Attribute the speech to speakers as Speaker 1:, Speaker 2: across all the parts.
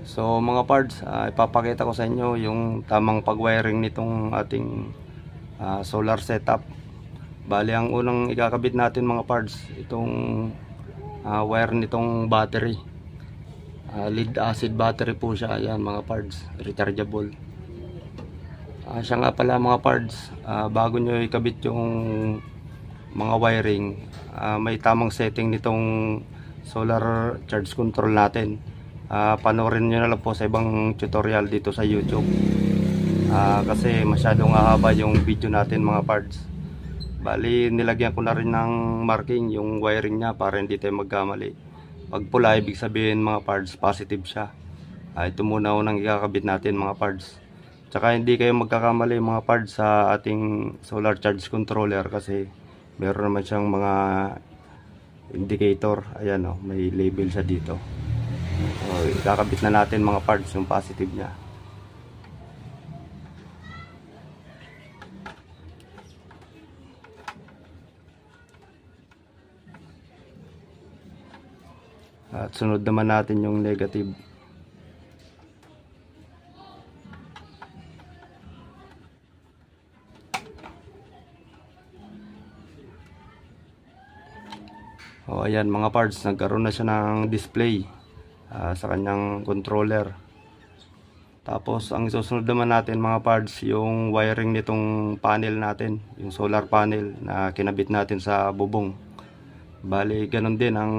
Speaker 1: So mga parts, ipapakita ko sa inyo yung tamang pag-wiring nitong ating solar setup. Bali, ang unang ikakabit natin mga parts, itong wire nitong battery. Lead acid battery po siya. Ayan mga parts, rechargeable. Siya nga pala mga parts, bago nyo ikabit yung mga wiring, may tamang setting nitong solar charge control natin. Panoorin nyo na lang po sa ibang tutorial dito sa YouTube, kasi masyadong haba yung video natin mga parts. Bali, nilagyan ko na rin ng marking yung wiring nya para hindi tayo magkamali. Pag pula, ibig sabihin mga parts, positive siya. Ito muna unang ikakabit natin mga parts. Tsaka hindi kayo magkakamali mga parts sa ating solar charge controller, kasi meron naman siyang mga indicator. Ayan o, may label siya dito. Ikakabit na natin mga parts yung positive nya. At sunod naman natin yung negative. Ayan mga parts, nagkaroon na siya ng display sa kanyang controller. Tapos ang susunod naman natin mga parts, yung wiring nitong panel natin, yung solar panel na kinabit natin sa bubong. Bali, ganun din ang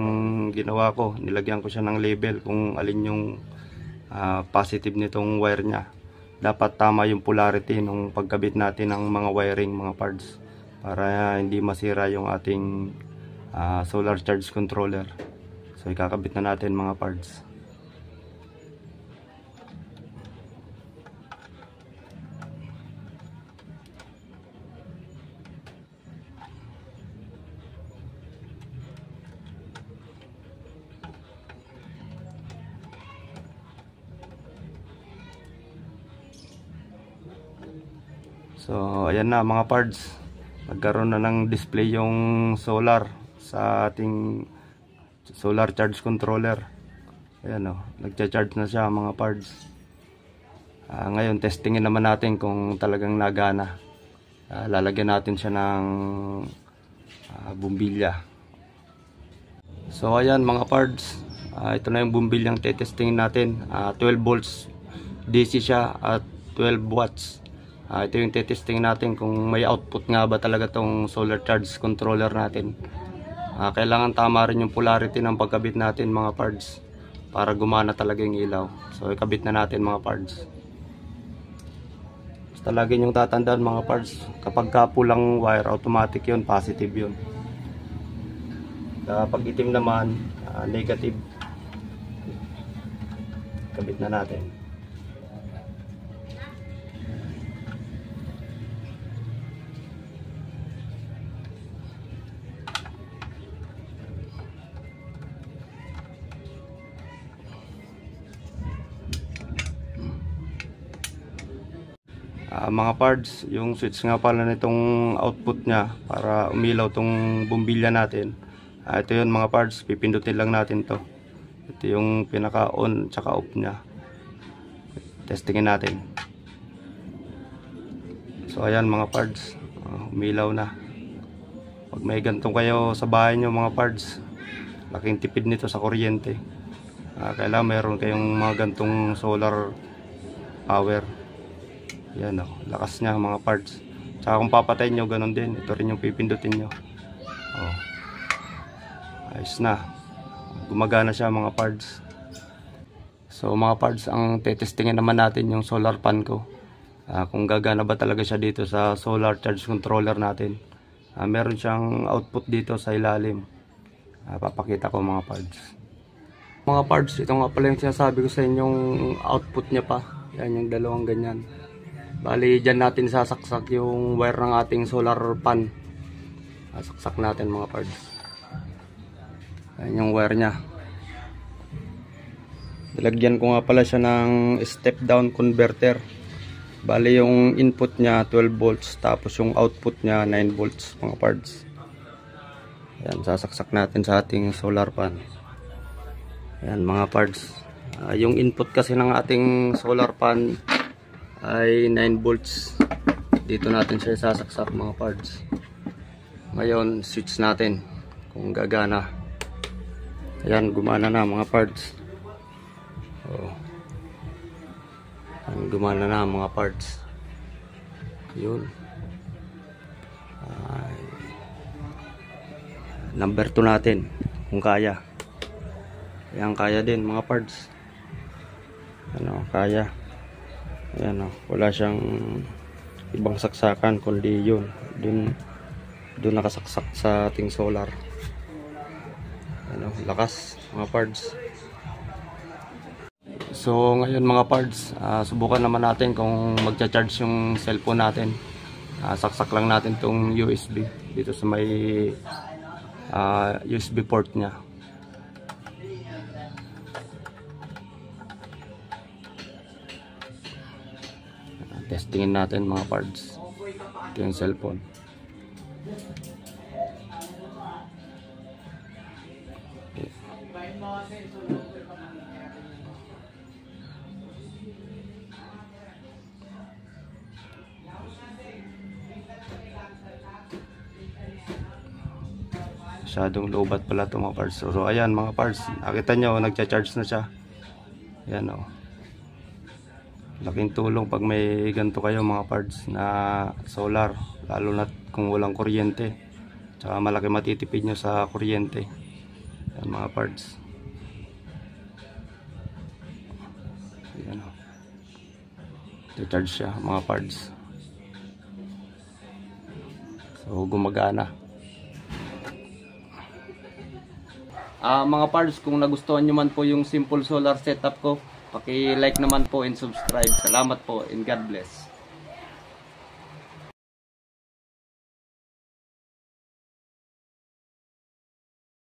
Speaker 1: ginawa ko. Nilagyan ko siya ng label kung alin yung positive nitong wire nya. Dapat tama yung polarity nung pagkabit natin ng mga wiring mga parts, para hindi masira yung ating solar charge controller. So ikakabit na natin mga parts. So ayan na mga parts, nagkaroon na ng display yung solar sa ating solar charge controller. Ayan o, nagcha-charge na siya mga parts. Ngayon testingin naman natin kung talagang nagana. Lalagyan natin siya ng bumbilya. So ayan mga parts, ito na yung bumbilyang tetestingin natin. 12 volts DC siya at 12 watts. Ito yung tetestingin natin kung may output nga ba talaga tong solar charge controller natin. Kailangan tama rin yung polarity ng pagkabit natin mga parts, para gumana talaga yung ilaw. So ikabit na natin mga parts. Basta lagi yung tatandaan mga parts, kapag kapulang wire, automatic yun, positive yun. Kapag itim naman, negative. Kabit na natin. Mga parts, yung switch nga pala nitong output nya para umilaw tong bumbilya natin. Ito yun mga parts, pipindutin lang natin to. Ito yung pinaka on tsaka off nya. Testingin natin. So ayan mga parts, umilaw na. Pag may gantong kayo sa bahay nyo mga parts, laking tipid nito sa kuryente. Kailangan meron kayong mga gantong solar power. Yan o, lakas niya mga parts. Tsaka kung papatayin nyo, ganun din. Ito rin yung pipindutin nyo. Ayos na. Gumagana siya mga parts. So mga parts, ang tetestingin naman natin yung solar pan ko. Kung gagana ba talaga siya dito sa solar charge controller natin. Meron siyang output dito sa ilalim. Papakita ko mga parts. Mga parts, ito nga pala yung sinasabi ko sa inyong output niya pa. Yan yung dalawang ganyan. Bali, dyan natin sasaksak yung wire ng ating solar pan. Saksak natin mga parts. Yan yung wire niya. Nilagyan ko nga pala siya ng step down converter. Bali yung input niya 12 volts tapos yung output niya 9 volts mga parts. Yan, sasaksak natin sa ating solar pan. Yan mga parts. Yung input kasi ng ating solar pan ay 9 volts. Dito natin siya sasaksak mga parts. Ngayon switch natin kung gagana. Ayan, gumana na mga parts. Gumana na mga parts. Yun. Number 2 natin kung kaya. Ayan, kaya din mga parts. Ano, kaya. Ayan, wala siyang ibang saksakan kundi yun. Doon nakasaksak sa ating solar. Ano, lakas mga parts. So ngayon mga parts, subukan naman natin kung magcha-charge yung cellphone natin. Saksak lang natin tong USB dito sa may USB port nya. Testingin natin mga parts. Ito yung cellphone. Masyadong lobat pala ito mga parts. So ayan mga parts, nakita nyo nagcha-charge na siya. Ayan o. Laking tulong pag may ganito kayo mga parts na solar, lalo na kung walang kuryente. Tsaka malaki matitipid nyo sa kuryente. Ayan mga parts. Ayan o. I-charge siya mga parts. So gumagana. Mga parts, kung nagustuhan nyo man po yung simple solar setup ko, paki-like naman po and subscribe. Salamat po and God bless.